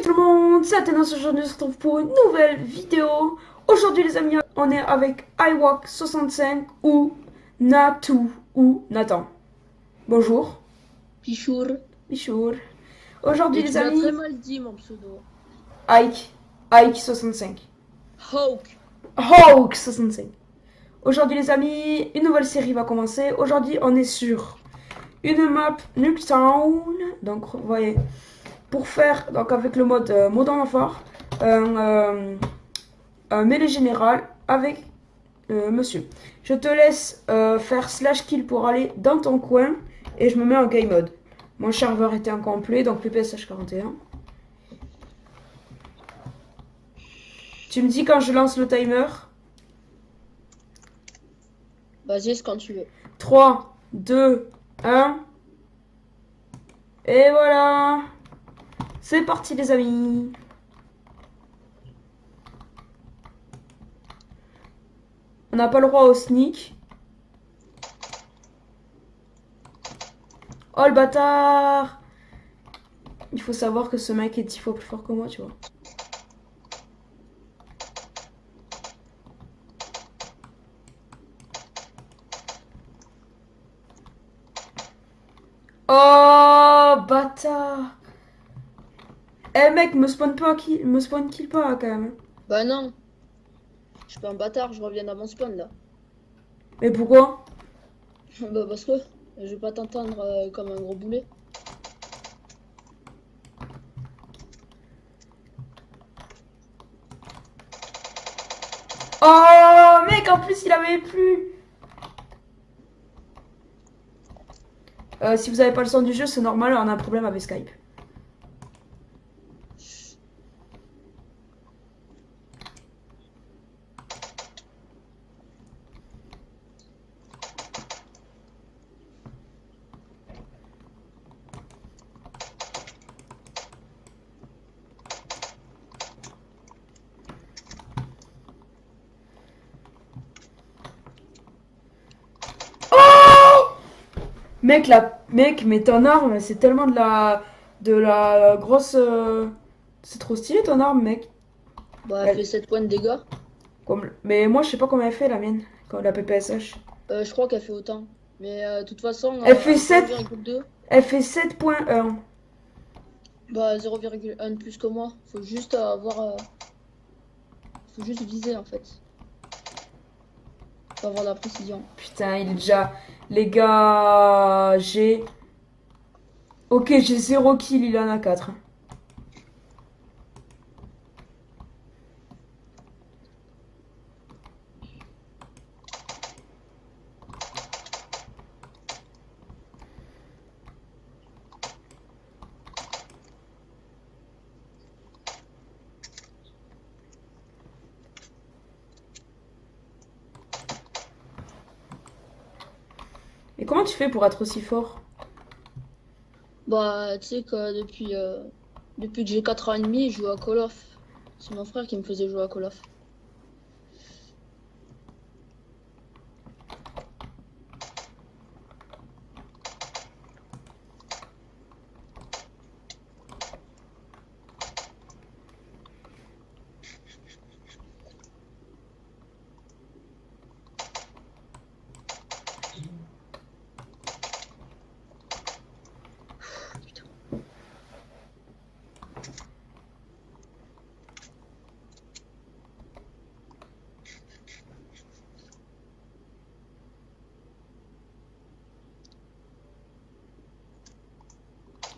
Salut tout le monde, c'est Athénos, aujourd'hui on se retrouve pour une nouvelle vidéo. Aujourd'hui les amis, on est avec iWalk65 ou Natu ou Nathan. Bonjour. Pichour. Bichour. Aujourd'hui Et les tu l'as très amis, mal dit, mon pseudo. Ike65. Hawk. Hawk65. Aujourd'hui les amis, une nouvelle série va commencer. Aujourd'hui on est sur une map Nuketown. Donc vous voyez, pour faire, donc avec le mode Modern Warfare, un mêlée général avec monsieur. Je te laisse faire slash kill pour aller dans ton coin et je me mets en game mode. Mon serveur était incomplet, donc PPSH 41. Tu me dis quand je lance le timer. Vas-y, c'est quand tu veux. 3, 2, 1. Et voilà. C'est parti les amis. On n'a pas le droit au sneak. Oh le bâtard. Il faut savoir que ce mec est 10 fois plus fort que moi, tu vois. Oh bâtard. Eh mec, me spawn kill pas quand même. Bah non. Je suis pas un bâtard, je reviens à mon spawn là. Mais pourquoi? Bah parce que je vais pas t'entendre comme un gros boulet. Oh mec, en plus il avait plus. Si vous avez pas le son du jeu, c'est normal, on a un problème avec Skype. Mec, mais ton arme, c'est tellement de la grosse. C'est trop stylé ton arme, mec. Bah elle Elle- fait 7 points de dégâts. Mais moi, je sais pas comment elle fait la mienne, la PPSH. Je crois qu'elle fait autant. Mais de toute façon, Elle fait en 7, 0,2, elle fait 7.1. bah 0,1 de plus que moi. Faut juste faut juste viser en fait. Faut avoir la précision. Putain, il est déjà. Les gars, j'ai. Ok, j'ai 0 kill, il en a 4. Et comment tu fais pour être aussi fort? Bah tu sais que depuis que j'ai 4 ans et demi, je joue à Call of. C'est mon frère qui me faisait jouer à Call of.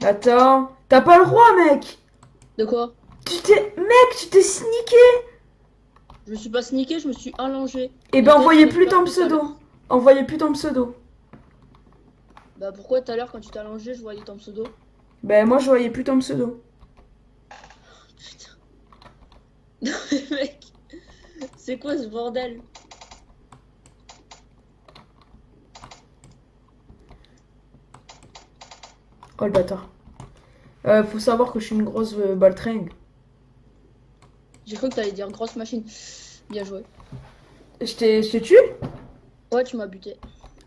Attends, t'as pas le droit, mec! De quoi? Tu t'es sneaké! Je me suis pas sneaké, je me suis allongé. Eh Et ben, toi, tu envoyez l'as plus pas ton fait tout à pseudo. l'heure. Envoyez plus ton pseudo. Bah pourquoi tout à l'heure quand tu t'es allongé, je voyais ton pseudo? Ben, moi, je voyais plus ton pseudo. Putain. Non mais mec, c'est quoi ce bordel? Oh, le bâtard. Faut savoir que je suis une grosse baltringue. J'ai cru que t'allais dire grosse machine. Bien joué. Je t'ai tué? Ouais, tu m'as buté.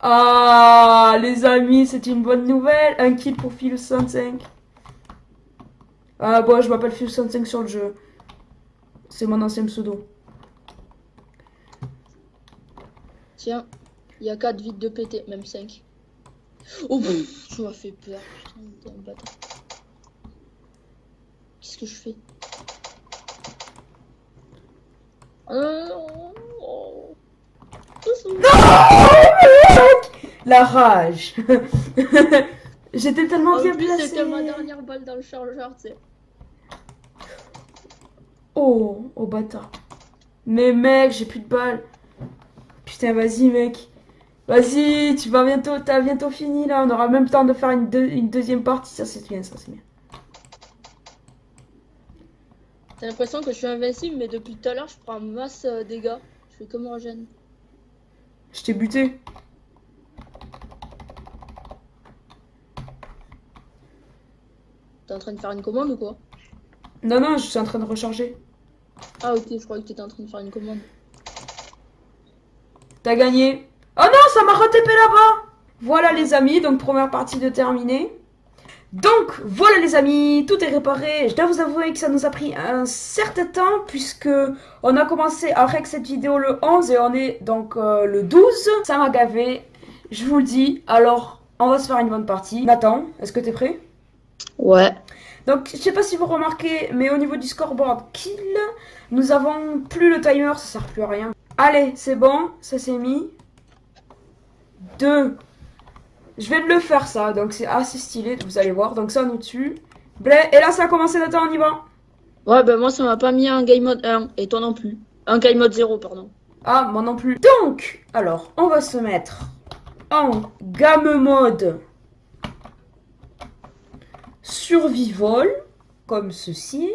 Ah, les amis, c'est une bonne nouvelle. Un kill pour Phil 65. Ah bon, je m'appelle Fuse65 sur le jeu. C'est mon ancien pseudo. Tiens, il y a 4 vides de pété, même 5. Oh, tu m'as fait peur. Putain, t'es un bâtard. Qu'est-ce que je fais? Oh. La rage. J'étais tellement En bien plus, placée. c'était ma dernière balle dans le chargeur, tu sais. Oh, oh bâtard. Mais mec, j'ai plus de balles. Putain, vas-y mec. Vas-y, t'as bientôt fini là. On aura même temps de faire une deuxième partie. Ça c'est bien, ça c'est bien. T'as l'impression que je suis invincible, mais depuis tout à l'heure, je prends masse dégâts. Je fais comme régène. Je t'ai buté. T'es en train de faire une commande ou quoi? Non, non, je suis en train de recharger. Ah ok, je croyais que t'étais en train de faire une commande. T'as gagné. Oh non, ça m'a retépé là-bas. Voilà les amis, donc première partie de terminée. Donc voilà les amis, tout est réparé. Je dois vous avouer que ça nous a pris un certain temps puisque on a commencé avec cette vidéo le 11 et on est donc le 12. Ça m'a gavé, je vous le dis. Alors on va se faire une bonne partie. Nathan, est-ce que t'es prêt? Ouais. Donc je sais pas si vous remarquez, mais au niveau du scoreboard kill, nous avons plus le timer, ça sert plus à rien. Allez, c'est bon, ça s'est mis. 2. Je vais le faire ça, donc c'est assez stylé, vous allez voir. Donc ça nous tue. Blé, et là ça a commencé, Nathan, on y va. Ouais, bah moi ça m'a pas mis un game mode 1, et toi non plus. Un game mode 0, pardon. Ah, moi non plus. Donc, alors, on va se mettre en gamme mode survival, comme ceci.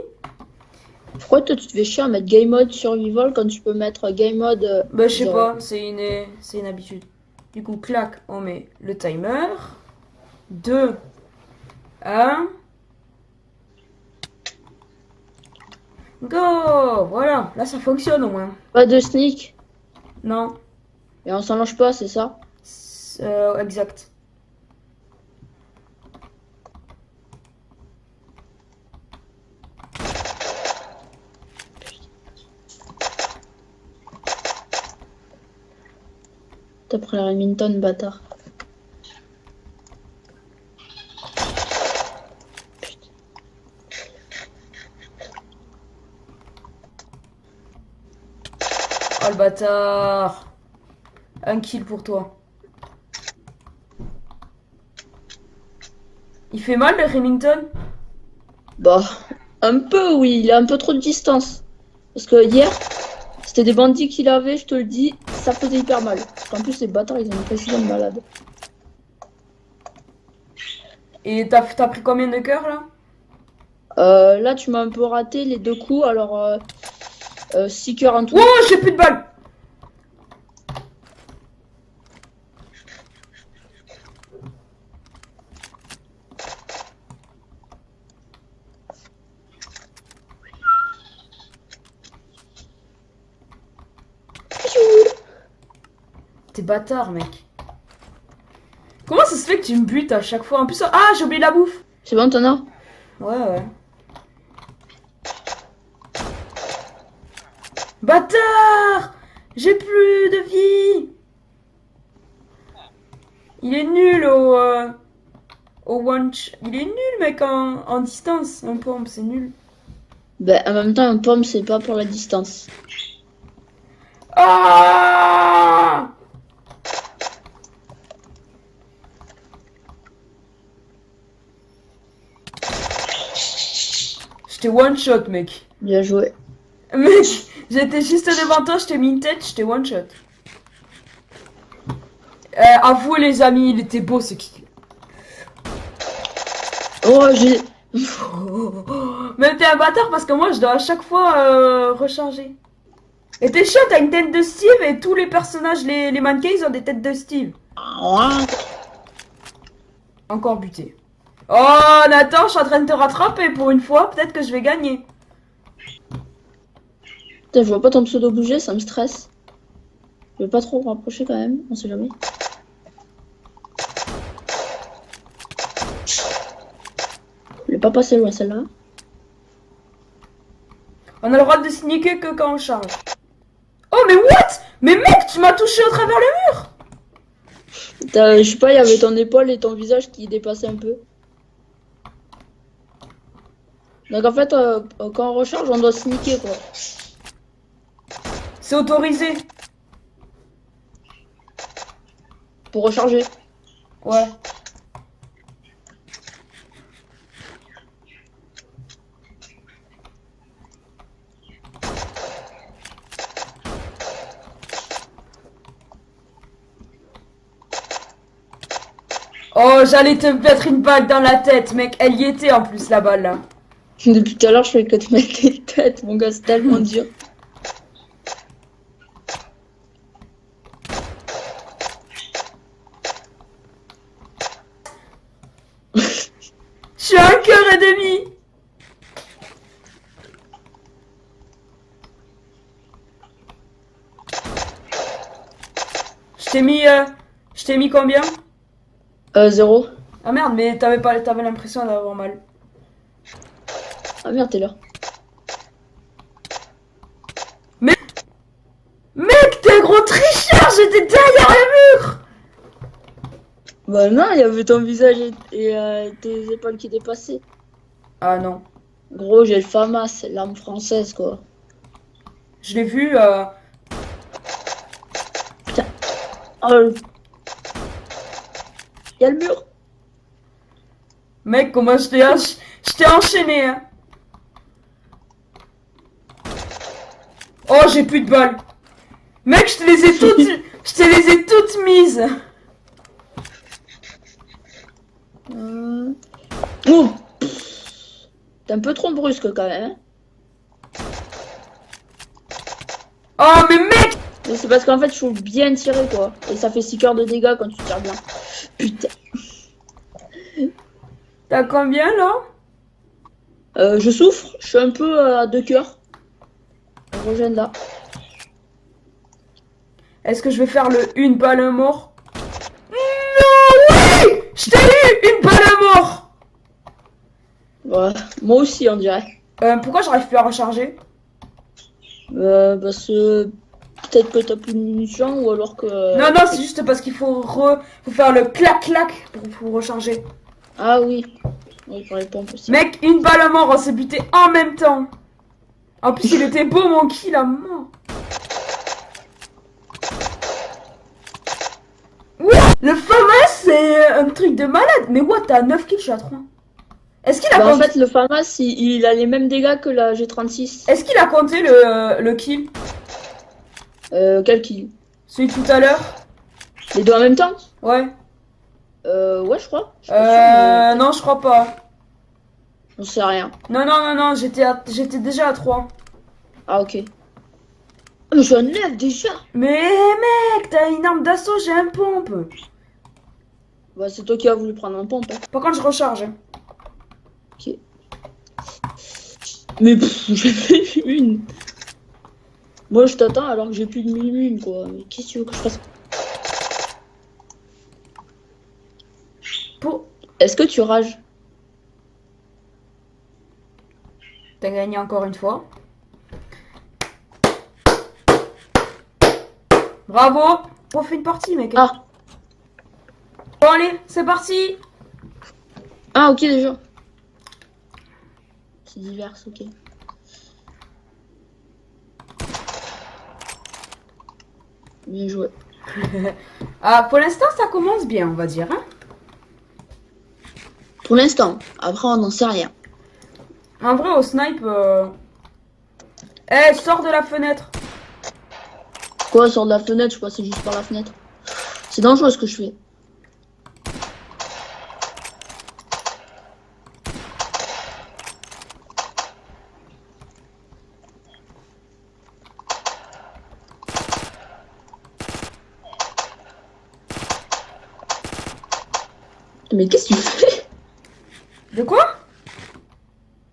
Pourquoi toi tu te fais chier à mettre game mode survival quand tu peux mettre game mode Bah je sais 0? pas, c'est une habitude. Du coup, clac, on met le timer. 2, 1. Go! Voilà, là ça fonctionne au moins. Pas de sneak. Non, Et on s'en lâche pas, c'est ça? exact. T'as pris la Remington, bâtard. Oh le bâtard! Un kill pour toi. Il fait mal le Remington? Bah, un peu oui, il a un peu trop de distance. Parce que hier, c'était des bandits qu'il avait, je te le dis, ça faisait hyper mal. Parce qu'en plus, les bâtards, ils ont une précision de malade. Et t'as pris combien de cœurs là? Là, tu m'as un peu raté les 2 coups, alors 6 cœurs en tout. Oh, j'ai plus de balles! T'es bâtard, mec. Comment ça se fait que tu me butes à chaque fois? En plus, ah, j'ai oublié la bouffe. C'est bon, t'en as? Ouais, ouais. Bâtard! J'ai plus de vie. Il est nul au one. Il est nul, mec, en distance. En pompe, c'est nul. Ben, en même temps, un pomme, c'est pas pour la distance. Ah! Je t'ai one shot, mec. Bien joué. Mec, j'étais juste devant toi, je t'ai mis une tête, je t'ai one shot. Avouez les amis, il était beau ce kick. Oh, j'ai... Mais t'es un bâtard parce que moi je dois à chaque fois recharger. Et t'es chiant, t'as une tête de Steve et tous les personnages, les mannequins, ils ont des têtes de Steve. Encore buté. Oh Nathan, je suis en train de te rattraper pour une fois, peut-être que je vais gagner. Putain, je vois pas ton pseudo bouger, ça me stresse. Je vais pas trop me rapprocher quand même, on sait jamais. Je l'ai pas passé loin celle-là. On a le droit de sneaker que quand on charge. Oh, mais what? Mais mec, tu m'as touché au travers le mur! Je sais pas, il y avait ton épaule et ton visage qui dépassaient un peu. Donc en fait, quand on recharge, on doit sneaker quoi. C'est autorisé. Pour recharger. Ouais. Oh, j'allais te mettre une balle dans la tête, mec. Elle y était en plus, la balle là. Depuis tout à l'heure, je fais que te mettre les têtes, mon gars, c'est tellement dur. Je suis à un cœur et demi. Je t'ai mis combien? 0. Ah merde, mais t'avais l'impression d'avoir mal. Ah merde, t'es là. Mec, t'es un gros tricheur, j'étais derrière le mur. Bah non, il y avait ton visage et tes épaules qui dépassaient. Ah non, Gros, j'ai le FAMAS, l'arme française quoi. je l'ai vu. Putain. Oh. Il y a le mur. Mec, comment je t'ai enchaîné, hein. Oh, j'ai plus de balles. Mec, je te les ai toutes mises. Oh. T'es un peu trop brusque quand même. Hein. Oh, mais mec. Mais c'est parce qu'en fait, je faut bien tirer quoi. Et ça fait 6 cœurs de dégâts quand tu tires bien. Putain. T'as combien, là? Je souffre. Je suis un peu à 2 cœurs. Rejoins là. Est-ce que je vais faire une balle à mort? Non, oui. Je t'ai eu une balle à mort. Ouais. Moi aussi, on dirait. Pourquoi j'arrive plus à recharger? Parce que peut-être que t'as plus de munitions ou alors que... Non, non, c'est juste parce qu'il faut faire le clac-clac pour recharger. Ah oui. Oui, pour les pompes aussi. Mec, une balle à mort, on s'est buté en même temps. En plus, il était beau mon kill à mort. Ouais, le FAMAS, c'est un truc de malade. Mais what, t'as 9 kills, je suis à 3. Est-ce qu'il a Bah, en compté... fait, le FAMAS, il a les mêmes dégâts que la G36. Est-ce qu'il a compté le kill? Quel kill? Celui de tout à l'heure? Les deux en même temps? Ouais. Ouais, je crois. Je suis pas sûre, mais Non, je crois pas. on sait rien. Non, non, non, non, j'étais déjà à 3. Ah, ok. Ah, mais je suis à 9 déjà! Mais mec, t'as une arme d'assaut, j'ai un pompe. Bah, c'est toi qui as voulu prendre un pompe. Hein. Par contre, je recharge. Ok. Mais j'ai fait une. Moi, je t'attends alors que j'ai plus de mine, quoi. Mais qu'est-ce que tu veux que je fasse? Est-ce que tu rages? T'as gagné encore une fois. Bravo. On fait une partie, mec. Ah. Bon, allez, c'est parti. Ah, ok, déjà. C'est divers, ok. Bien joué. Ah, pour l'instant, ça commence bien, on va dire. Hein. Pour l'instant. Après, on n'en sait rien. En vrai, au snipe... Eh, sors de la fenêtre. Quoi, sort de la fenêtre? Je passais juste par la fenêtre. C'est dangereux ce que je fais. Mais qu'est-ce que tu fais? De quoi?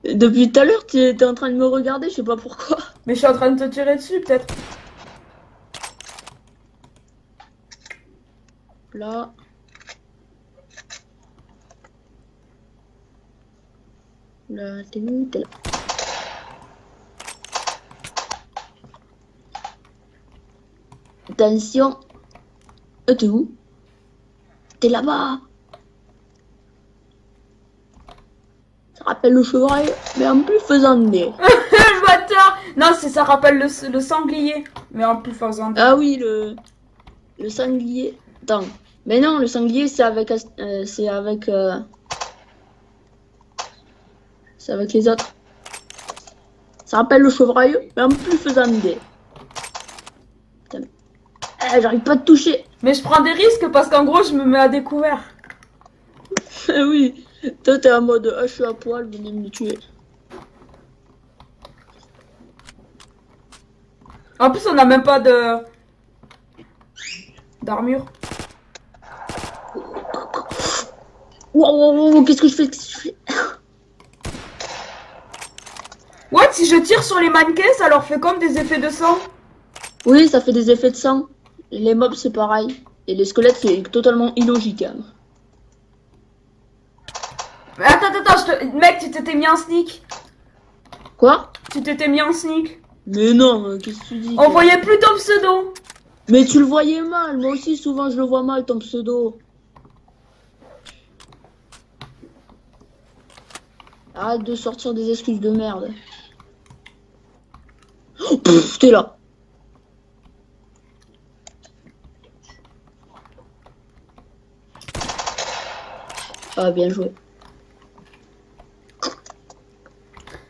Depuis tout à l'heure, tu es en train de me regarder, je sais pas pourquoi. Mais je suis en train de te tirer dessus, peut-être. Là. Là, t'es où? T'es là. Attention. T'es où? T'es là-bas. Ça rappelle le chevreuil, mais en plus faisandé. Le bâtard. Non, ça rappelle le sanglier, mais en plus faisant. Ah oui, le sanglier. Attends. Mais non, le sanglier, c'est avec les autres. Ça rappelle le chevreuil, mais en plus faisandé. Putain. J'arrive pas à te toucher. Mais je prends des risques parce qu'en gros, je me mets à découvert. Oui. Toi, t'es en mode, je suis à poil, venez me tuer. En plus, on n'a même pas d'armure. Wow, qu'est-ce que je fais? Ouais, si je tire sur les mannequins, ça leur fait comme des effets de sang. Oui, ça fait des effets de sang. Les mobs, c'est pareil. Et les squelettes, c'est totalement illogique. Hein. Mais attends, mec, tu t'étais mis en sneak. Quoi? Tu t'étais mis en sneak. Mais non, qu'est-ce que tu dis? On voyait plus ton pseudo. Mais tu le voyais mal. Moi aussi, souvent, je le vois mal, ton pseudo. Arrête de sortir des excuses de merde. Oh, t'es là. Ah, bien joué.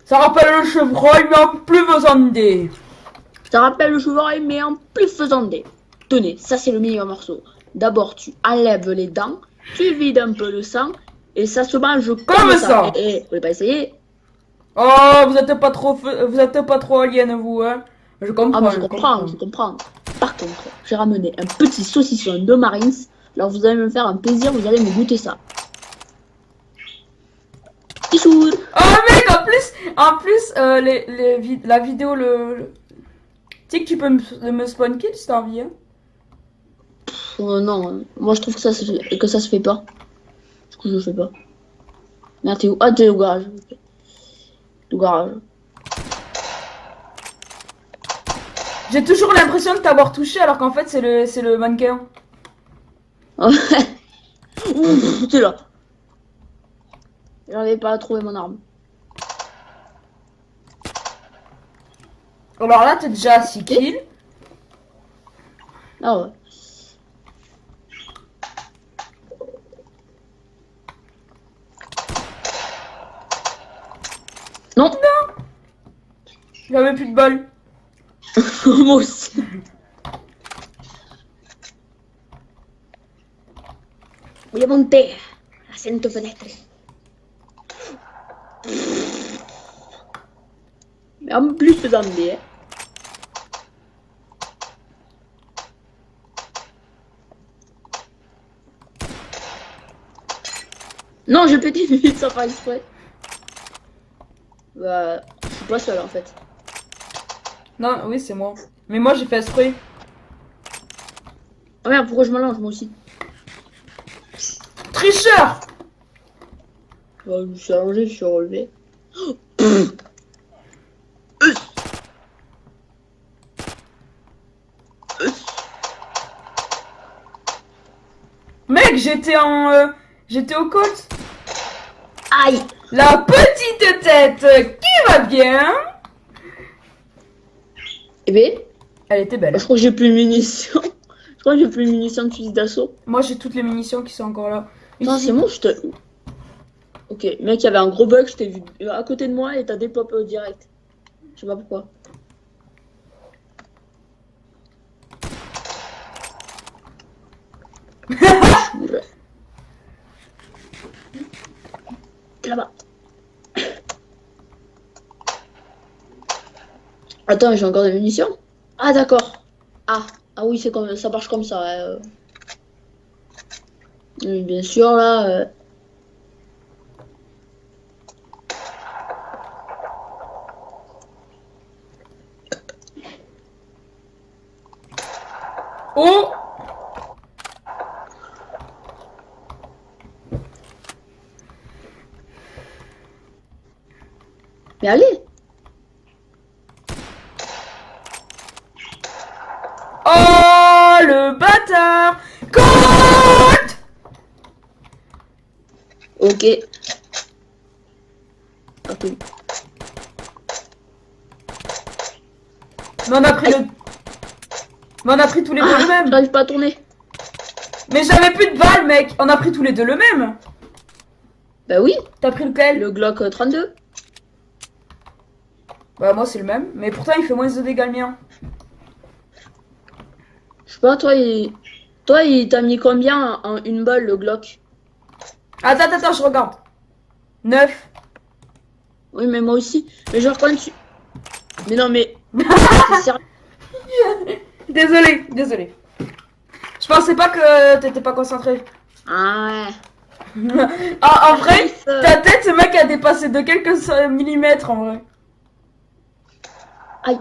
Ça rappelle le chevreuil, mais en plus faisandé. Ça rappelle le chevreuil, mais en plus faisandé. Tenez, ça c'est le meilleur morceau. D'abord, tu enlèves les dents, tu vides un peu le sang, et ça se mange comme ça. Et vous voulez pas essayer? Oh, vous êtes pas trop alien, vous, hein. Je comprends. Ah, je comprends. Par contre, j'ai ramené un petit saucisson de Marines. Alors vous allez me faire un plaisir, vous allez me goûter ça. Tissour. Oh mec, en plus, la vidéo, tu sais que tu peux me spawn kill si t'as envie, hein. Non, moi je trouve que ça se fait pas. Du coup je le fais pas. Merde, t'es où? Ah, t'es au garage. Au garage. J'ai toujours l'impression de t'avoir touché alors qu'en fait c'est le mannequin. Ouh, t'es là. J'arrivais pas à trouver mon arme. Alors là t'es déjà à 6 kills. Ah ouais. Non. J'avais plus de balles. Moi aussi. Voy a monter la sainte fenêtre. Mais en plus faisandé, hein. Non, j'ai pété une vite sans faire exprès. Bah, je suis pas seul en fait. Non, oui c'est moi. Mais moi j'ai fait exprès. Ah merde, pourquoi je m'allonge moi aussi? Tricheur. Bah, je me suis allongé, je suis relevé. Mec, j'étais au Colt. Aïe! La petite tête qui va bien. Eh ben, Elle était belle. je crois que j'ai plus de munitions. Je crois que j'ai plus de munitions de fusil d'assaut. Moi j'ai toutes les munitions qui sont encore là. Non, Ici. c'est bon, je te... Ok, mec, il y avait un gros bug, je t'ai vu à côté de moi et t'as dépop direct. Je sais pas pourquoi. Là-bas. Attends, j'ai encore des munitions? Ah, d'accord. Ah oui, c'est comme ça marche comme ça. Oui, bien sûr, là. Oh. Mais allez! Oh. Ok. Ok. Mais on a pris le... Mais on a pris tous les deux le même. J'arrive pas à tourner. Mais j'avais plus de balles, mec. On a pris tous les deux le même. Bah oui. T'as pris lequel? Le Glock 32. Bah moi c'est le même. Mais pourtant il fait moins de dégâts le mien. Je sais pas, toi, il t'a mis combien en une balle, le Glock? Attends, je regarde. 9. Oui, mais moi aussi. Mais genre, quand tu... Mais non, mais... T'es sérieux? Désolé. Je pensais pas que t'étais pas concentré. Ah ouais. Ah, en vrai, ta tête, ce mec a dépassé de quelques millimètres en vrai. Aïe.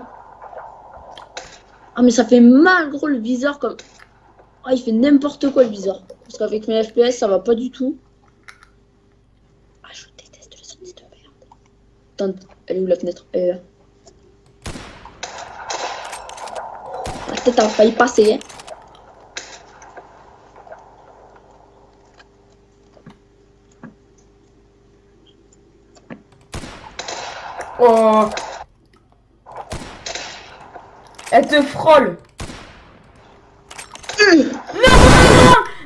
Ah, mais ça fait mal, gros, le viseur, comme... Ah, il fait n'importe quoi, le viseur. Parce qu'avec mes FPS, ça va pas du tout. Ah, je déteste les sorties de merde. Attends, elle est où la fenêtre? Elle est là. La tête a failli passer, hein. Oh. Elle te frôle.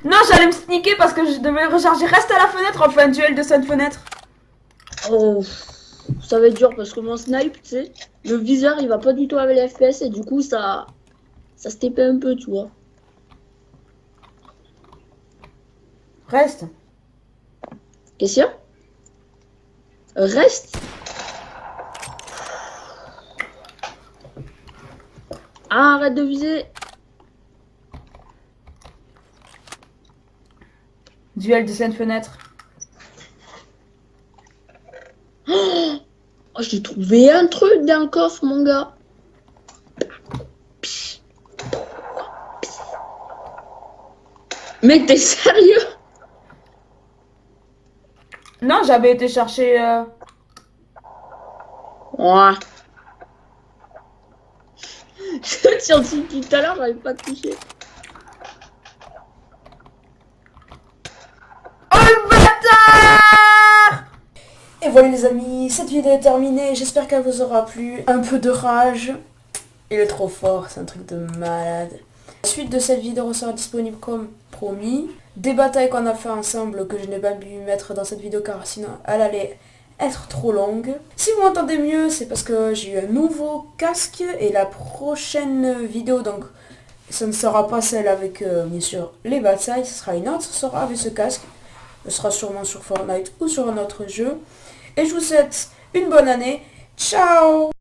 Non, j'allais me sneaker parce que je devais recharger. Reste à la fenêtre, on fait un duel de cette fenêtre. Oh, ça va être dur parce que mon snipe, tu sais, le viseur il va pas du tout avec les FPS et du coup ça se tape un peu, tu vois. Reste. Qu'est-ce qu'il y a? Reste. Ah, arrête de viser. Duel de cette fenêtre. Oh, j'ai trouvé un truc dans le coffre, mon gars. Mec, t'es sérieux? Non, j'avais été chercher... Ouais. Je tire dessus depuis tout à l'heure, j'arrive pas à toucher. Oh le bâtard! Et voilà les amis, cette vidéo est terminée, j'espère qu'elle vous aura plu. Un peu de rage. Il est trop fort, c'est un truc de malade. La suite de cette vidéo sera disponible comme promis. Des batailles qu'on a fait ensemble que je n'ai pas pu mettre dans cette vidéo car sinon elle allait être trop longue. Si vous m'entendez mieux, c'est parce que j'ai eu un nouveau casque et la prochaine vidéo, donc ce ne sera pas celle avec bien sûr les batailles, ce sera une autre, ce sera avec ce casque. Ce sera sûrement sur Fortnite ou sur un autre jeu. Et je vous souhaite une bonne année. Ciao!